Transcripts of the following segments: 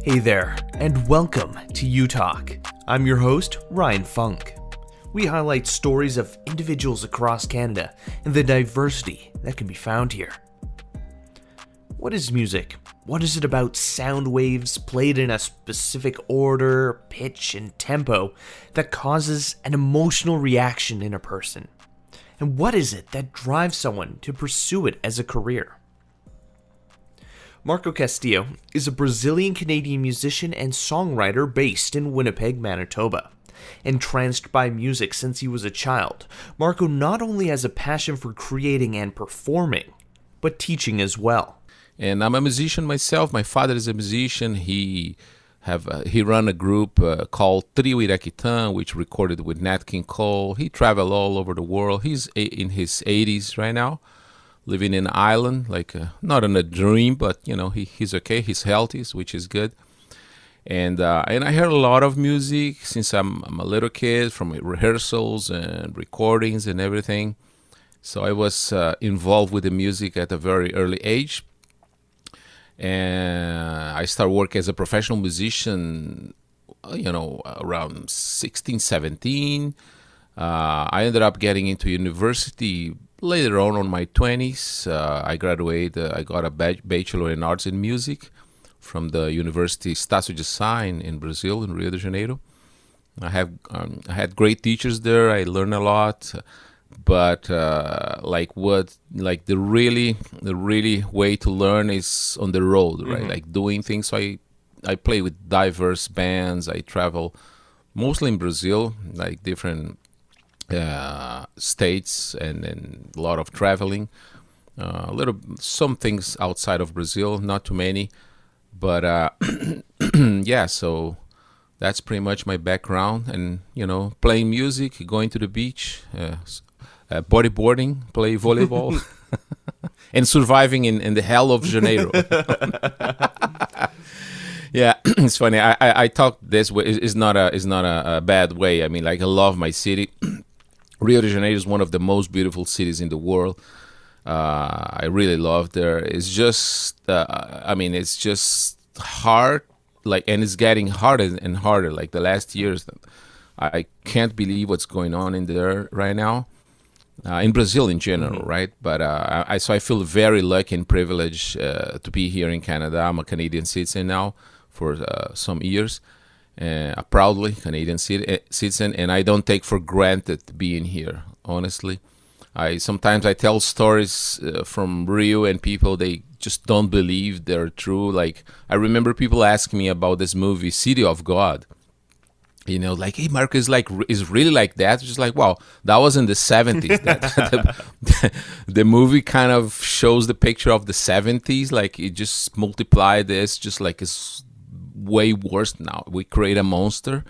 Hey there, and welcome to You Talk. I'm your host, Ryan Funk. We highlight stories of individuals across Canada and the diversity that can be found here. What is music? What is it about sound waves played in a specific order, pitch, and tempo that causes an emotional reaction in a person? And what is it that drives someone to pursue it as a career? Marco Castillo is a Brazilian-Canadian musician and songwriter based in Winnipeg, Manitoba. Entranced by music since he was a child, Marco not only has a passion for creating and performing, but teaching as well. And I'm a musician myself. My father is a musician. He run a group called Trio Iraquitã, which recorded with Nat King Cole. He traveled all over the world. He's in his 80s right now, living in Ireland, not in a dream, but he's okay. He's healthy, which is good. And I heard a lot of music since I'm a little kid, from rehearsals and recordings and everything. So I was involved with the music at a very early age. And I started working as a professional musician, around 16, 17. I ended up getting into university later on my 20s. I graduated. I got a bachelor in arts in music from the University Estácio de Sá in Brazil, in Rio de Janeiro. I had great teachers there. I learned a lot. But the really way to learn is on the road, right? Mm-hmm. Like doing things. So I play with diverse bands. I travel mostly in Brazil, like different states, and a lot of traveling. Some things outside of Brazil, not too many, but yeah. So that's pretty much my background, and playing music, going to the beach. Bodyboarding, play volleyball, and surviving in the hell of Janeiro. Yeah, it's funny. I talk this way. It's not a bad way. I mean, I love my city. Rio de Janeiro is one of the most beautiful cities in the world. I really love there. It's just, it's just hard. And it's getting harder and harder. Like the last years, I can't believe what's going on in there right now. In Brazil in general, Mm-hmm. right? But I feel very lucky and privileged to be here in Canada. I'm a Canadian citizen now for some years, a proudly Canadian citizen, and I don't take for granted being here, honestly. Sometimes I tell stories from Rio, and people, they just don't believe they're true. Like, I remember people asking me about this movie, City of God. Hey, Marco, is really like that? Just like, wow, that was in the 70s. The movie kind of shows the picture of the 70s. Like, it just multiplied this, just like it's way worse now. We create a monster,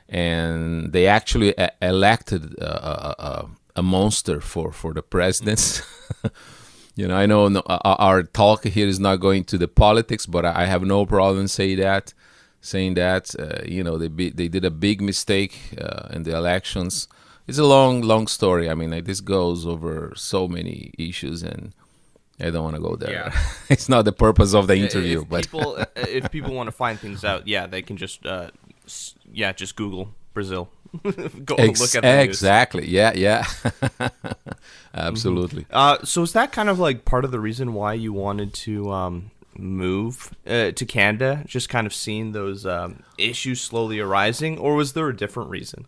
and they actually elected a monster for the presidents. I know our talk here is not going to the politics, but I have no problem saying that they did a big mistake in the elections. It's a long story. I mean, this goes over so many issues, and I don't want to go there. Yeah. It's not the purpose of the interview. If people want to find things out, they can just just Google Brazil. Go look at the news. Exactly. Yeah. Absolutely. Mm-hmm. So is that kind of like part of the reason why you wanted to move to Canada, just kind of seeing those issues slowly arising, or was there a different reason?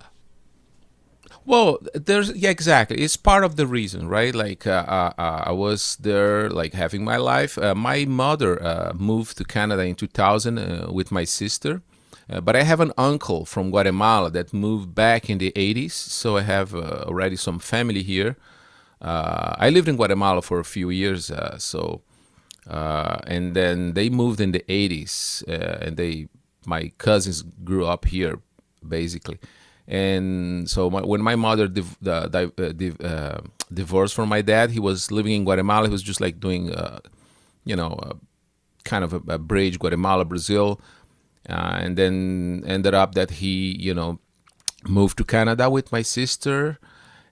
Well, exactly. It's part of the reason, right? I was there, having my life. My mother moved to Canada in 2000 with my sister, but I have an uncle from Guatemala that moved back in the 80s, so I have already some family here. I lived in Guatemala for a few years, and then they moved in the 80s, and my cousins grew up here, basically. And so when my mother divorced from my dad, he was living in Guatemala. He was just doing, kind of a bridge, Guatemala, Brazil. And then ended up that he, moved to Canada with my sister.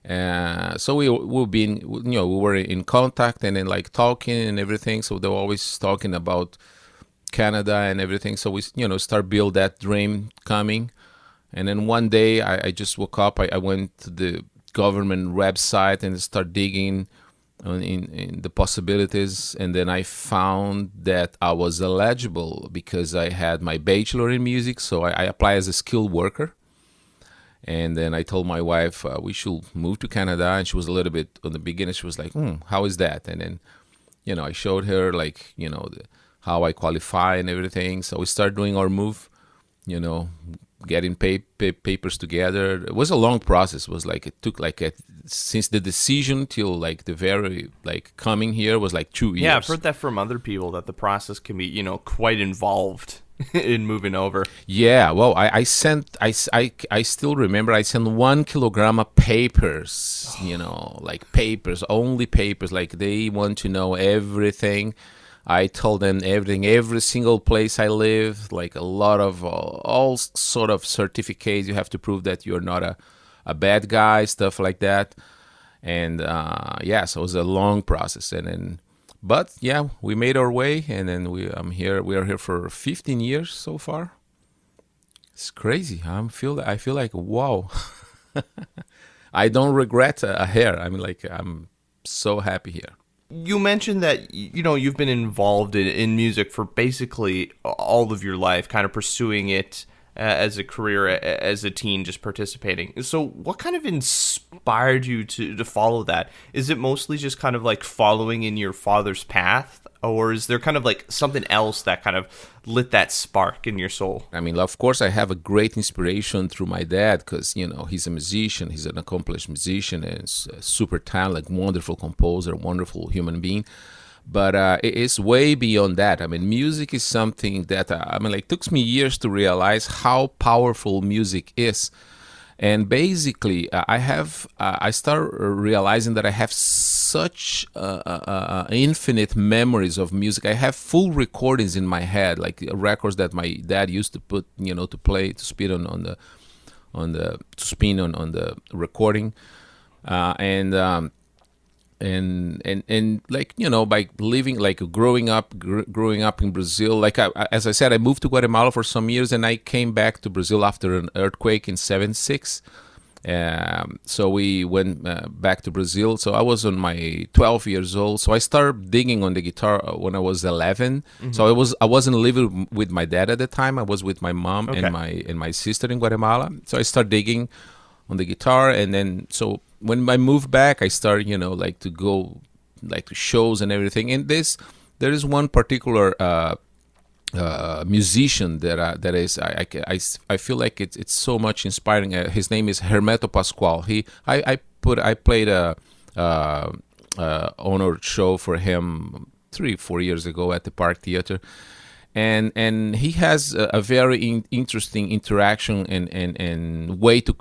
So we were in contact and then talking and everything. So they were always talking about Canada and everything. So we, start build that dream coming. And then one day I just woke up. I went to the government website and start digging in the possibilities. And then I found that I was eligible because I had my bachelor in music. So I applied as a skilled worker. And then I told my wife we should move to Canada. And she was a little bit, on the beginning, she was like, how is that? And then, I showed her like, how I qualify and everything. So we started doing our move, getting papers together. It was a long process. It was like, it took like since the decision till like the very like coming here was like 2 years. Yeah, I've heard that from other people that the process can be, quite involved in moving over. Yeah, well, I still remember I sent 1 kilogram of papers, like papers, only papers. Like they want to know everything. I told them everything, every single place I live, like a lot of all sort of certificates. You have to prove that you're not a bad guy, stuff like that. And so it was a long process. But yeah, we made our way, and then we are here for 15 years so far. It's crazy. I feel like wow. I don't regret a hair. I mean, like I'm so happy here. You mentioned that, you've been involved in music for basically all of your life, kind of pursuing it as a career, as a teen, just participating. So what kind of inspired you to follow that? Is it mostly just kind of like following in your father's path? Or is there kind of like something else that kind of lit that spark in your soul? I mean, of course, I have a great inspiration through my dad because, he's a musician. He's an accomplished musician and super talented, wonderful composer, wonderful human being. But it's way beyond that. I mean, music is something that, it took me years to realize how powerful music is. And basically, I started realizing that I have such infinite memories of music. I have full recordings in my head, like records that my dad used to put, to play, to spin on the recording, and like by living, like growing up in Brazil, like as I said, I moved to Guatemala for some years and I came back to Brazil after an earthquake in 76. So we went back to Brazil. So I was on my 12 years old. So I started digging on the guitar when I was 11. Mm-hmm. So I wasn't living with my dad at the time. I was with my mom and my sister in Guatemala. So I started digging on the guitar, and then so when I moved back, I started, like to go like to shows and everything. And there is one particular musician that is I feel like it's so much inspiring. His name is Hermeto Pascoal. I played a honored show for him 3-4 years ago at the Park Theater. And he has a very interesting interaction and way to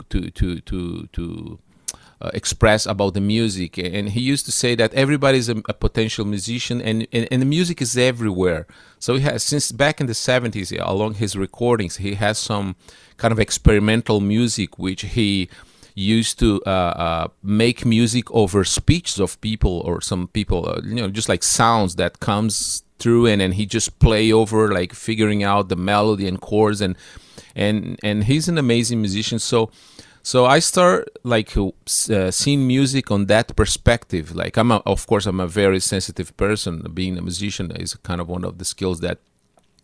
express about the music. And he used to say that everybody's a potential musician, and the music is everywhere. So he has, since back in the 70s, along his recordings, he has some kind of experimental music which he used to make music over speeches of people, or some people, just like sounds that comes through, and he just play over, like figuring out the melody and chords, and he's an amazing musician. So I start like seeing music on that perspective. Like of course I'm a very sensitive person. Being a musician is kind of one of the skills that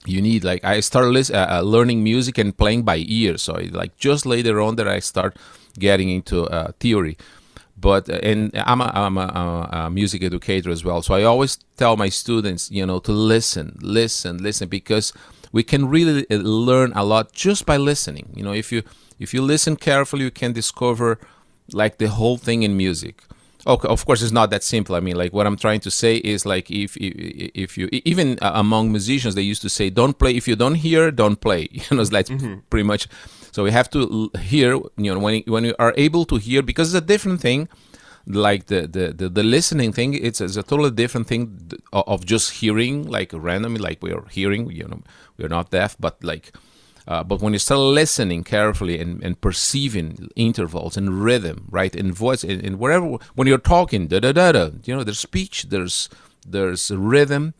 you need. Like I started learning music and playing by ear. So like just later on that I start getting into theory. But and I'm a music educator as well. So I always tell my students, to listen, because we can really learn a lot just by listening. If you listen carefully, you can discover like the whole thing in music. Okay, of course, it's not that simple. I mean, like what I'm trying to say is like if you even among musicians, they used to say, "Don't play if you don't hear, don't play." It's like pretty much. So we have to hear. When you are able to hear, because it's a different thing. Like the listening thing, it's a totally different thing of just hearing, like randomly, like we are hearing. We're not deaf, but like. But when you start listening carefully and perceiving intervals and rhythm, right, and voice, and wherever, when you're talking, there's speech, there's rhythm.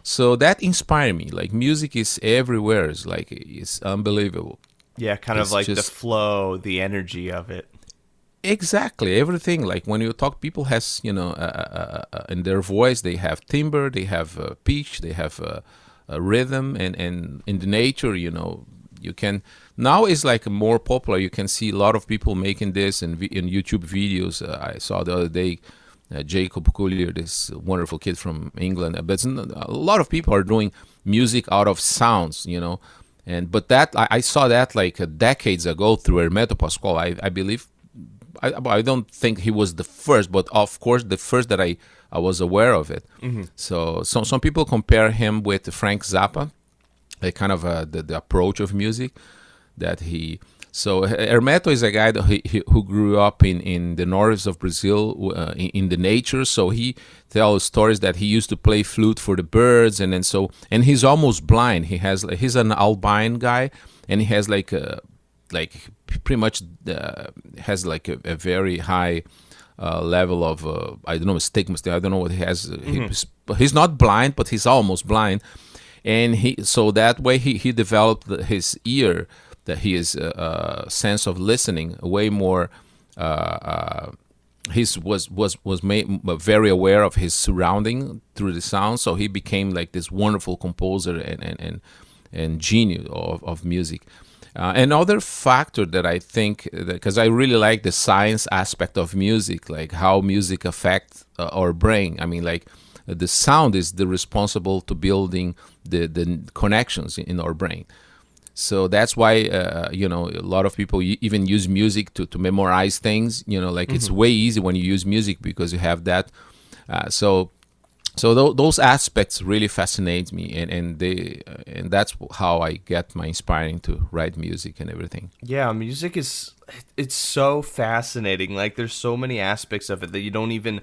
So that inspired me. Like music is everywhere. It's unbelievable. Yeah, kind of It's like the just flow, the energy of it. exactly everything. Like when you talk, people has in their voice they have timbre, they have pitch, they have rhythm, and in the nature, you can now is like more popular. You can see a lot of people making this in YouTube videos. I saw the other day. Jacob Collier, this wonderful kid from England, but a lot of people are doing music out of sounds, but that I saw that like decades ago through Hermeto Pascoal. I believe I don't think he was the first, but of course the first that I was aware of it. So some people compare him with Frank Zappa, like kind of the approach of music that he. So Hermeto is a guy that who grew up in the north of Brazil in the nature. So he tells stories that he used to play flute for the birds, and he's almost blind. He's an albino guy, and he has like pretty much has like a very high level of I don't know, stigma. I don't know what he has. He's not blind, but he's almost blind, and so that way he developed his ear, that his sense of listening way more. He was made very aware of his surrounding through the sound, so he became like this wonderful composer and genius of music. Another factor that I think, because I really like the science aspect of music, like how music affects our brain. I mean, like the sound is the responsible to building the connections in our brain. So that's why a lot of people even use music to memorize things. It's way easy when you use music because you have that. So those aspects really fascinate me, and that's how I get my inspiring to write music and everything. Yeah, music it's so fascinating. Like there's so many aspects of it that you don't even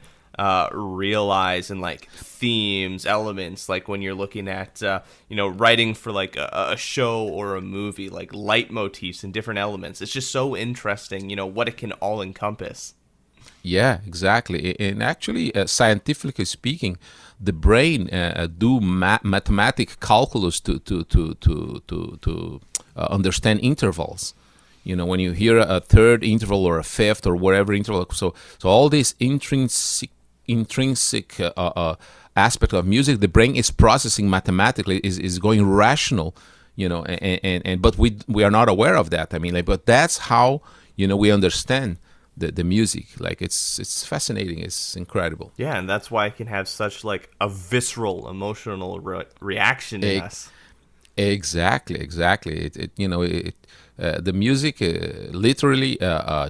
realize, and like themes, elements, like when you're looking at writing for like a show or a movie, like leitmotifs and different elements. It's just so interesting, what it can all encompass. Yeah, exactly. And actually, scientifically speaking, the brain do mathematic calculus to understand intervals. When you hear a third interval or a fifth or whatever interval, so all this intrinsic aspect of music, the brain is processing mathematically, is going rational, and but we are not aware of that. I mean, but that's how we understand the music. Like it's fascinating, it's incredible. Yeah, and that's why it can have such like a visceral emotional reaction in us. Exactly. The music literally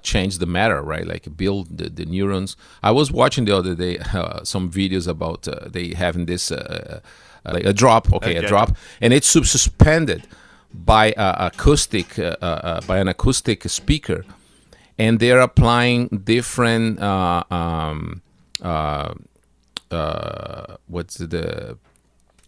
changed the matter, right? Like build the neurons. I was watching the other day some videos about they having this like a drop, a drop, and it's suspended by by an acoustic speaker, and they're applying different what's the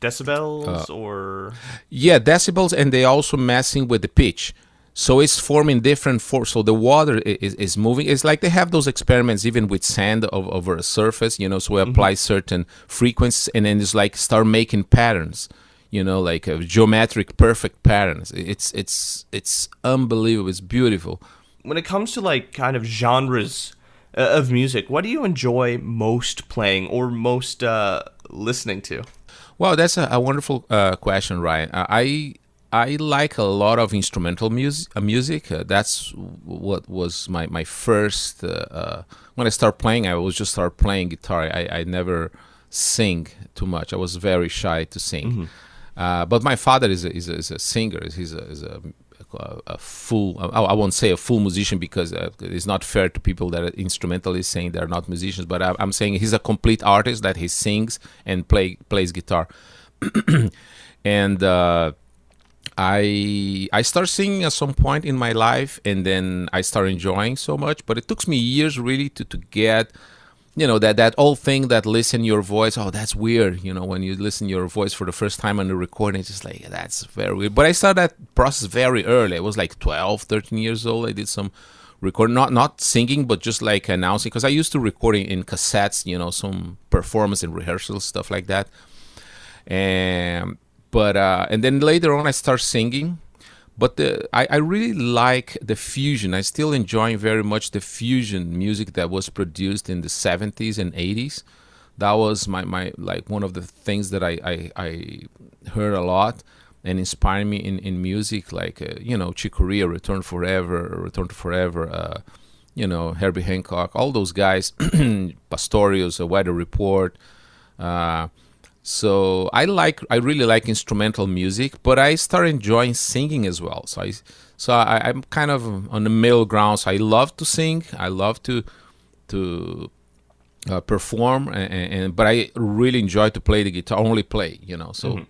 decibels or decibels, and they also messing with the pitch. So it's forming different force. So the water is moving. It's like they have those experiments even with sand over a surface, so we apply certain frequencies, and then it's like start making patterns, like geometric perfect patterns. It's unbelievable. It's beautiful. When it comes to like kind of genres of music, what do you enjoy most playing or most listening to? Well, that's a wonderful question, Ryan. I like a lot of instrumental music. That's what was my first. When I start playing, I was just start playing guitar. I never sing too much. I was very shy to sing. But my father is a singer. He's a full. I won't say a full musician because it's not fair to people that are instrumentalists saying they're not musicians. But I'm saying he's a complete artist, that he sings and plays guitar. And I started singing at some point in my life, and then I started enjoying so much. But it took me years really to get, that old thing that listen your voice. Oh, that's weird. When you listen your voice for the first time on the recording, it's just like, that's very weird. But I started that process very early. I was like 12, 13 years old. I did some recording, not singing, but just like announcing, because I used to recording in cassettes, some performance and rehearsals, stuff like that. and and then later on I start singing. But I really like the fusion. I still enjoy very much the fusion music that was produced in the 70s and 80s. That was my like one of the things that I heard a lot and inspired me in music, like Chick Corea, Return to Forever, Herbie Hancock, all those guys, Pastorius, A Weather Report. So I really like instrumental music, but I started enjoying singing as well. I'm kind of on the middle ground. So I love to sing, I love to perform, but I really enjoy to play the guitar, only play, So. Mm-hmm.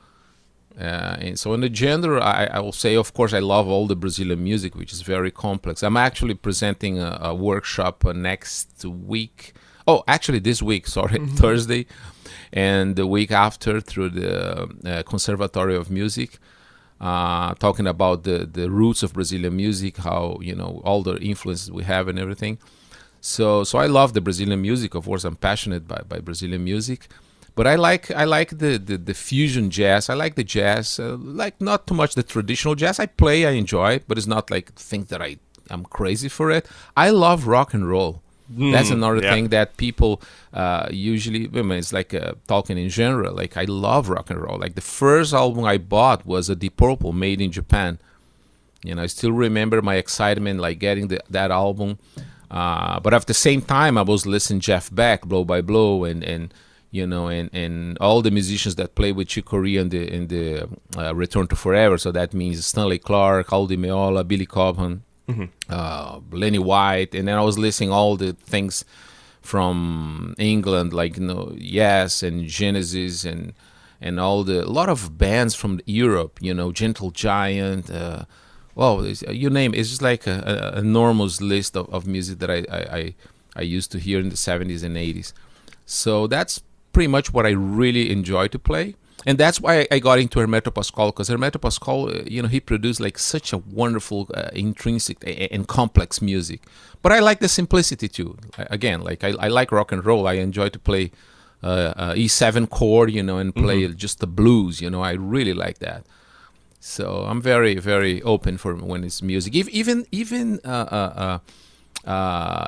And so in the genre, I will say, of course, I love all the Brazilian music, which is very complex. I'm actually presenting a workshop next week. Oh, actually this week, sorry, mm-hmm. Thursday. And the week after through the Conservatory of Music, talking about the roots of Brazilian music, how, all the influences we have and everything. So I love the Brazilian music. Of course, I'm passionate by Brazilian music. But I like the fusion jazz. I like the jazz, like not too much the traditional jazz. I enjoy, but it's not like think that I'm crazy for it. I love rock and roll. That's another thing that people usually, it's like talking in genre. Like I love rock and roll. Like the first album I bought was a Deep Purple, made in Japan. I still remember my excitement, like getting that album. But at the same time, I was listening Jeff Beck, Blow by Blow, and all the musicians that play with Chick Corea in the Return to Forever. So that means Stanley Clarke, Aldi Meola, Billy Cobham. Mm-hmm. Lenny White, and then I was listening all the things from England, like Yes and Genesis, and a lot of bands from Europe, Gentle Giant, you name it. It's just like a enormous list of music that I used to hear in the 70s and 80s. So that's pretty much what I really enjoy to play. And that's why I got into Hermeto Pascoal, because Hermeto Pascoal, he produced like such a wonderful, intrinsic and complex music. But I like the simplicity too. Again, like I like rock and roll. I enjoy to play E7 chord, and play mm-hmm. just the blues. I really like that. So I'm very, very open for when it's music. Even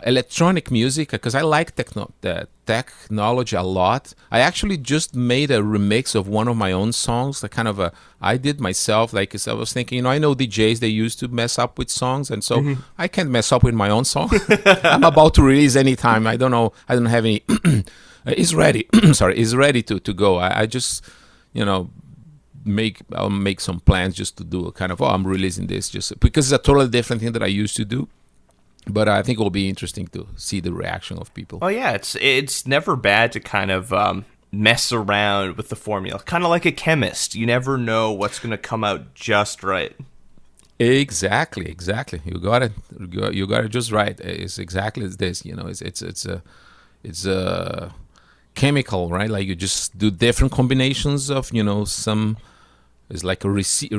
electronic music, because I like technology a lot. I actually just made a remix of one of my own songs, I did myself. Like I was thinking, I know DJs, they used to mess up with songs, and so mm-hmm. I can't mess up with my own song. I'm about to release anytime. I don't know. I don't have any. It's ready. Sorry, it's ready to go. I just, I'll make some plans just to do a kind of, I'm releasing this just because it's a totally different thing that I used to do. But I think it will be interesting to see the reaction of people. Oh yeah, it's never bad to kind of mess around with the formula, kind of like a chemist. You never know what's going to come out just right. Exactly. You got it. You got it just right. It's exactly this. It's a chemical, right? Like you just do different combinations of some. It's like a receipt.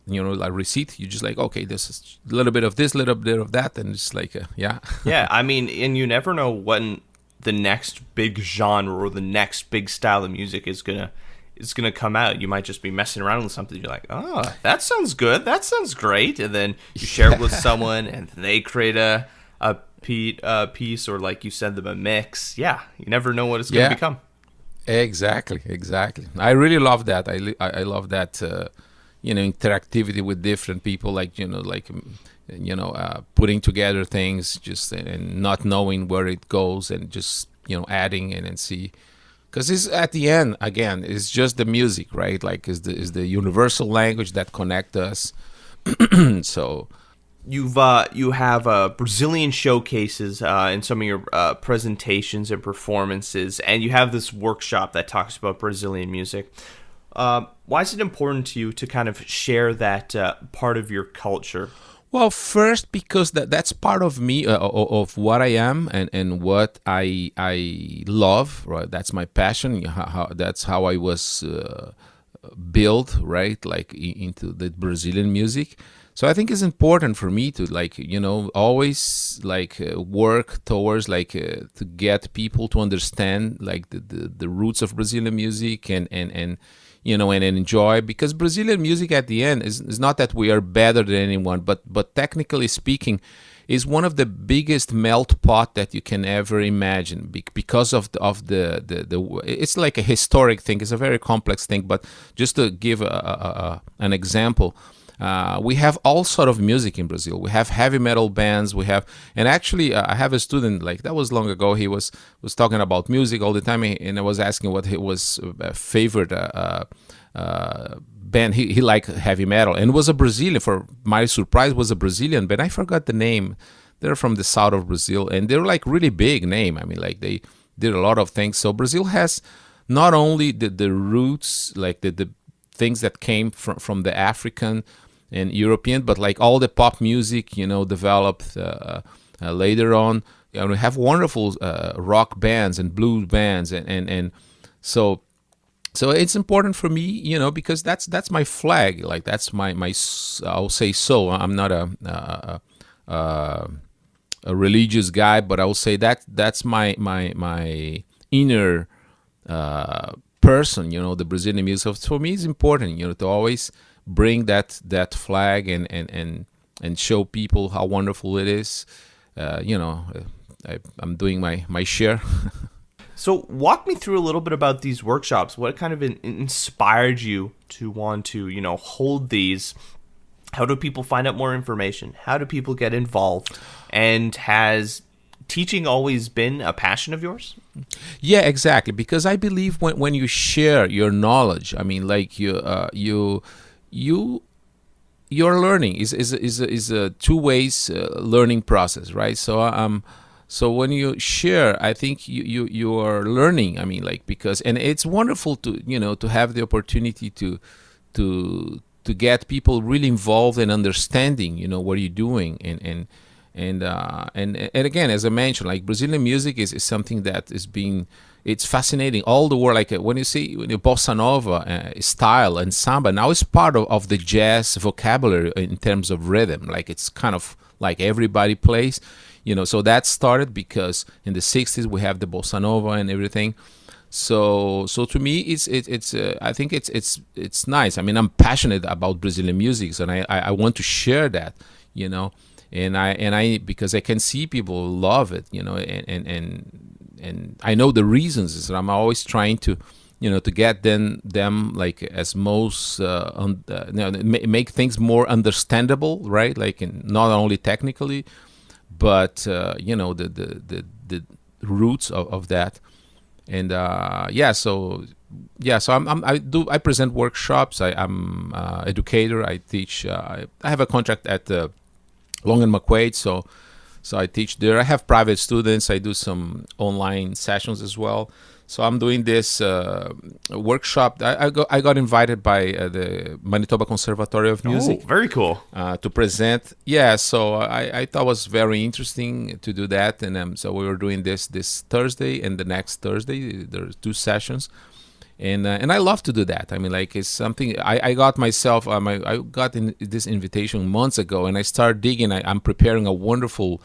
Like receipt, you just like, okay, this is a little bit of this, little bit of that, and it's like, yeah. Yeah, I mean, and you never know when the next big genre or the next big style of music is gonna come out. You might just be messing around with something. You're like, oh, that sounds good. That sounds great. And then you share it with someone, and they create a piece, or like you send them a mix. Yeah, you never know what it's gonna become. Exactly. I really love that. I love that. Interactivity with different people, putting together things just and not knowing where it goes, and just adding and see, because it's at the end again, it's just the music, right? Like is the universal language that connect us. So you have Brazilian showcases in some of your presentations and performances, and you have this workshop that talks about Brazilian music. Why is it important to you to kind of share that part of your culture? Well, first, because that's part of me, of what I am and what I love, right? That's my passion. That's how I was built, right? Like into the Brazilian music. So I think it's important for me to always work towards to get people to understand the roots of Brazilian music and and enjoy, because Brazilian music at the end is not that we are better than anyone, but technically speaking, is one of the biggest melt pot that you can ever imagine, because of the it's like a historic thing. It's a very complex thing, but just to give an example, we have all sort of music in Brazil. We have heavy metal bands. And actually, I have a student, that was long ago. He was talking about music all the time, and I was asking what his favorite band. He liked heavy metal, and it was a Brazilian. For my surprise, was a Brazilian band. I forgot the name. They're from the south of Brazil, and they're really big name. I mean, they did a lot of things. So Brazil has not only the roots, the things that came from the African and European, but all the pop music, developed later on. We have wonderful rock bands and blues bands, and so it's important for me, because that's my flag. That's my I'll say so. I'm not a religious guy, but I will say that's my inner person. The Brazilian music. So for me, it's important, to always bring that flag and show people how wonderful it is. I'm doing my share. So walk me through a little bit about these workshops. What kind of inspired you to want to, hold these? How do people find out more information? How do people get involved? And has teaching always been a passion of yours? Yeah, exactly. Because I believe when you share your knowledge, I mean, your learning is a two ways learning process, right? So when you share, I think you are learning. I mean, because, and it's wonderful to to have the opportunity to get people really involved and understanding what you're doing, and again, as I mentioned, Brazilian music is something that it's fascinating. All the world, when you see bossa nova style and samba, now it's part of the jazz vocabulary in terms of rhythm. It's kind of everybody plays. So that started because in the 60s we have the bossa nova and everything. So to me, it's I think it's nice. I mean, I'm passionate about Brazilian music, and I want to share that, and I because I can see people love it, and I know the reasons. Is that I'm always trying to to get them as most make things more understandable, right? Not only technically, but the roots of that. And so I present workshops. I'm educator. I teach. I have a contract at Long and McQuaid, so I teach there. I have private students. I do some online sessions as well. So I'm doing this workshop. I got invited by the Manitoba Conservatory of Music. Oh, very cool. To present. Yeah, so I thought it was very interesting to do that. And so we were doing this Thursday and the next Thursday. There's 2 sessions. And I love to do that. I mean, it's something I got myself. I got this invitation months ago, and I started digging. I'm preparing a wonderful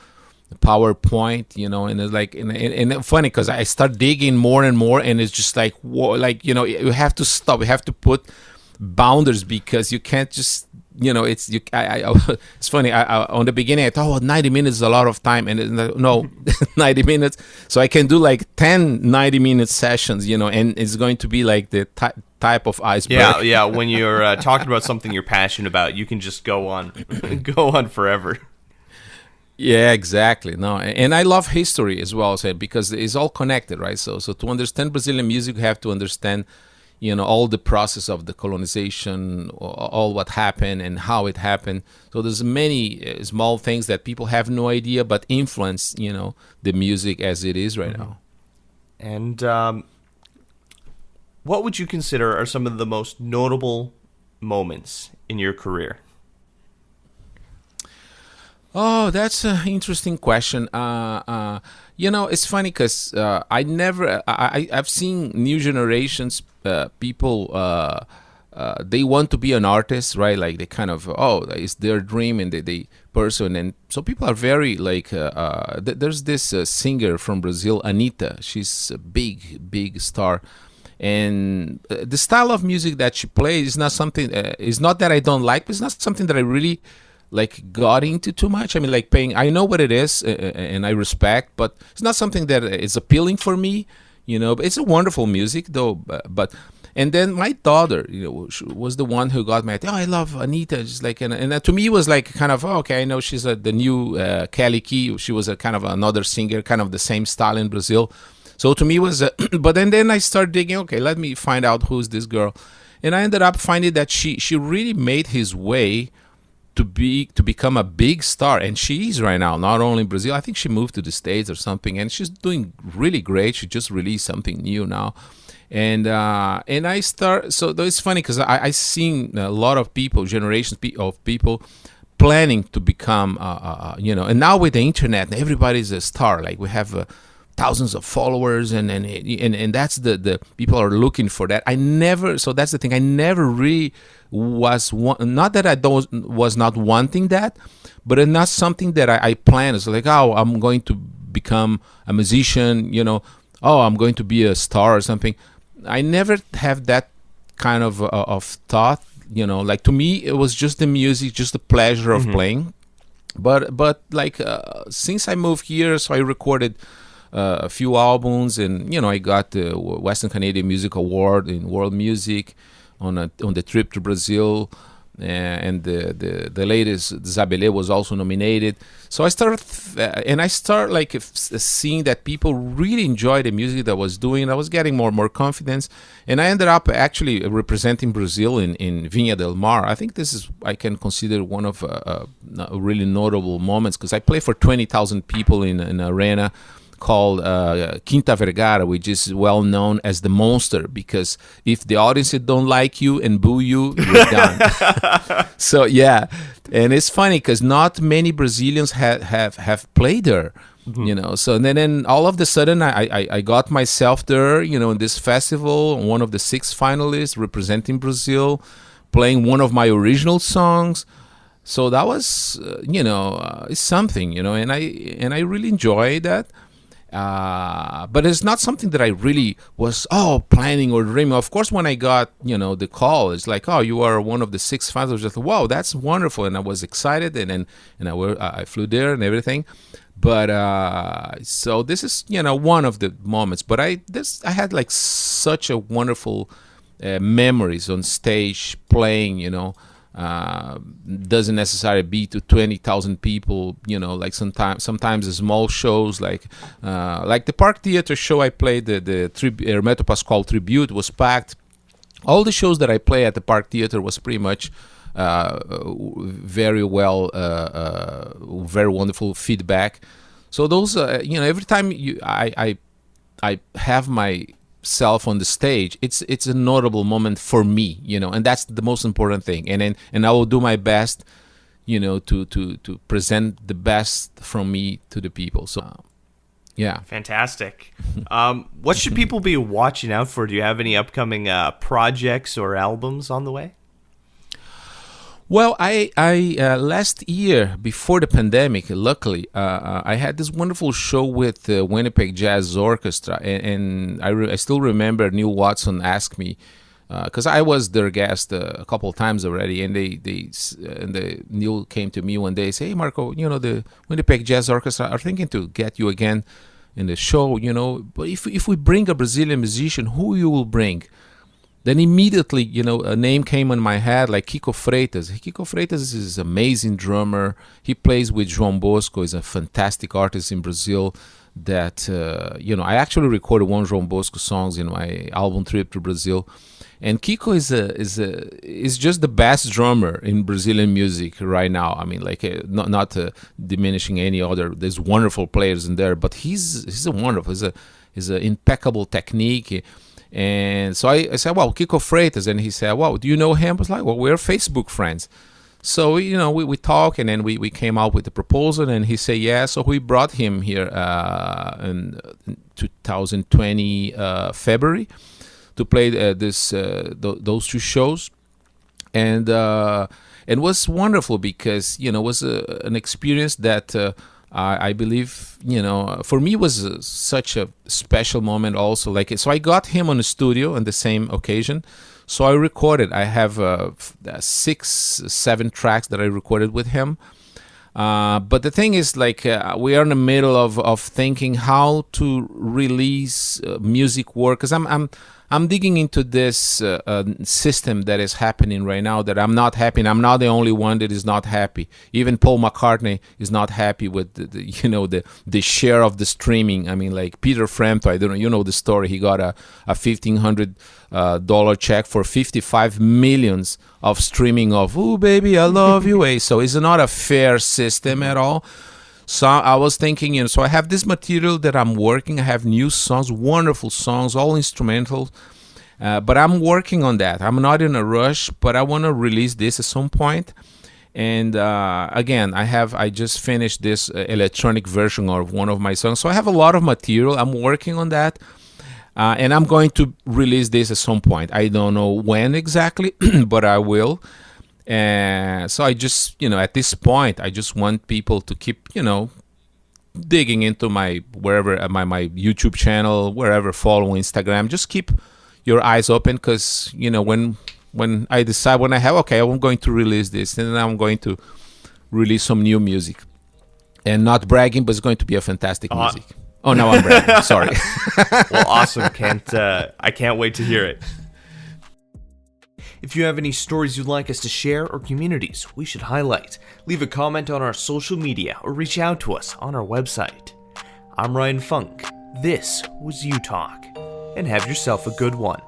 PowerPoint, and it's and funny because I start digging more and more, and it's just whoa, you have to stop. You have to put boundaries, because you can't just it's funny. On the beginning I thought 90 minutes is a lot of time, and no, 90 minutes. So I can do 10 90-minute sessions, and it's going to be the type of iceberg. Yeah. When you're talking about something you're passionate about, you can just go on forever. Yeah, exactly. No, and I love history as well, because it's all connected, right? So to understand Brazilian music, you have to understand, all the process of the colonization, all what happened and how it happened. So there's many small things that people have no idea, but influence, the music as it is right now. And what would you consider are some of the most notable moments in your career? Oh, that's an interesting question. It's funny because I've seen new generations people they want to be an artist, right? Like they kind of, it's their dream, and they pursue. And so people are very like, there's this singer from Brazil, Anitta. She's a big star. And the style of music that she plays is not something, it's not that I don't like, but it's not something that I really like got into too much. I mean, like paying, I know what it is, and I respect, but it's not something that is appealing for me, but it's a wonderful music though. But and then my daughter, was the one who got me. I love Anita. Just like, and to me it was like kind of, okay, I know she's the new Kelly Key. She was a kind of another singer, kind of the same style in Brazil. So to me it was, but then I started digging. Okay, let me find out who's this girl, and I ended up finding that she really made his way to become a big star, and she is right now, not only in Brazil. I think she moved to the States or something, and she's doing really great. She just released something new now. And I start, so it's funny because I seen a lot of people, generations of people planning to become, and now with the internet, everybody's a star. Like we have thousands of followers, and that's the people are looking for that. So that's the thing. I never really was not that I was not wanting that, but it's not something that I planned. It's like, I'm going to become a musician, I'm going to be a star or something. I never have that kind of thought, like to me it was just the music, just the pleasure of playing. But like since I moved here, so I recorded a few albums, and I got the Western Canadian Music Award in World Music on the trip to Brazil. And the latest Zabelé was also nominated. So I started like seeing that people really enjoyed the music that I was doing. I was getting more confidence, and I ended up actually representing Brazil in Viña del Mar. I think I can consider one of really notable moments, because I play for 20,000 people in an arena called Quinta Vergara, which is well known as the Monster, because if the audience don't like you and boo you, you're done. So yeah, and it's funny because not many Brazilians have played there. So then all of a sudden I got myself there, in this festival, one of the 6 finalists representing Brazil, playing one of my original songs. So that was it's something, and I really enjoyed that. But it's not something that I really was planning or dreaming. Of course, when I got the call, it's like, you are one of the 6 fans. I was just, wow, that's wonderful, and I was excited, and I flew there and everything. But so this is one of the moments. But I had like such a wonderful memories on stage playing. Doesn't necessarily be to 20,000 people, like sometimes the small shows, like the Park Theater show I played, the Hermeto Pascoal tribute was packed. All the shows that I play at the Park Theater was pretty much very well, very wonderful feedback. So those, every time I have myself on the stage, it's a notable moment for me, and that's the most important thing. And I will do my best, to present the best from me to the people. So, yeah. Fantastic. What should people be watching out for? Do you have any upcoming projects or albums on the way? Well, I last year, before the pandemic, luckily, I had this wonderful show with the Winnipeg Jazz Orchestra, and I still remember Neil Watson asked me, because I was their guest a couple of times already, and Neil came to me one day and said, "Hey, Marco, the Winnipeg Jazz Orchestra are thinking to get you again in the show, but if we bring a Brazilian musician, who you will bring?" Then immediately, a name came in my head, like Kiko Freitas. Kiko Freitas is an amazing drummer. He plays with João Bosco. He's a fantastic artist in Brazil that, I actually recorded one João Bosco songs in my album trip to Brazil. And Kiko is just the best drummer in Brazilian music right now. I mean, like not diminishing any other. There's wonderful players in there, but he's a wonderful. He's an impeccable technique. And so I said, well, Kiko Freitas, and he said, well, do you know him? I was like, well, we're Facebook friends. So, we talked, and then we came out with the proposal, and he said, yeah. So we brought him here in 2020 February to play those 2 shows. and was wonderful because it was an experience that I believe for me was such a special moment also. So I got him on the studio on the same occasion. So I recorded. I have 6-7 tracks that I recorded with him. But the thing is, we are in the middle of thinking how to release music work, because I'm digging into this system that is happening right now that I'm not happy. And I'm not the only one that is not happy. Even Paul McCartney is not happy with the share of the streaming. I mean, like Peter Frampton, I don't know, you know the story. He got a $1,500 check for 55 millions of streaming of "Ooh Baby I Love You." So it's not a fair system at all. So I was thinking, so I have this material that I'm working. I have new songs, wonderful songs, all instrumental. But I'm working on that. I'm not in a rush, but I want to release this at some point. And again, I just finished this electronic version of one of my songs. So I have a lot of material. I'm working on that. And I'm going to release this at some point. I don't know when exactly, but I will. So I just, at this point, I just want people to keep, digging into my YouTube channel, wherever, follow Instagram. Just keep your eyes open because, when I decide, I'm going to release this, and then I'm going to release some new music. And not bragging, but it's going to be a fantastic music. Oh, now I'm bragging. Sorry. Well, awesome. I can't wait to hear it. If you have any stories you'd like us to share or communities we should highlight, leave a comment on our social media or reach out to us on our website. I'm Ryan Funk. This was You Talk, and have yourself a good one.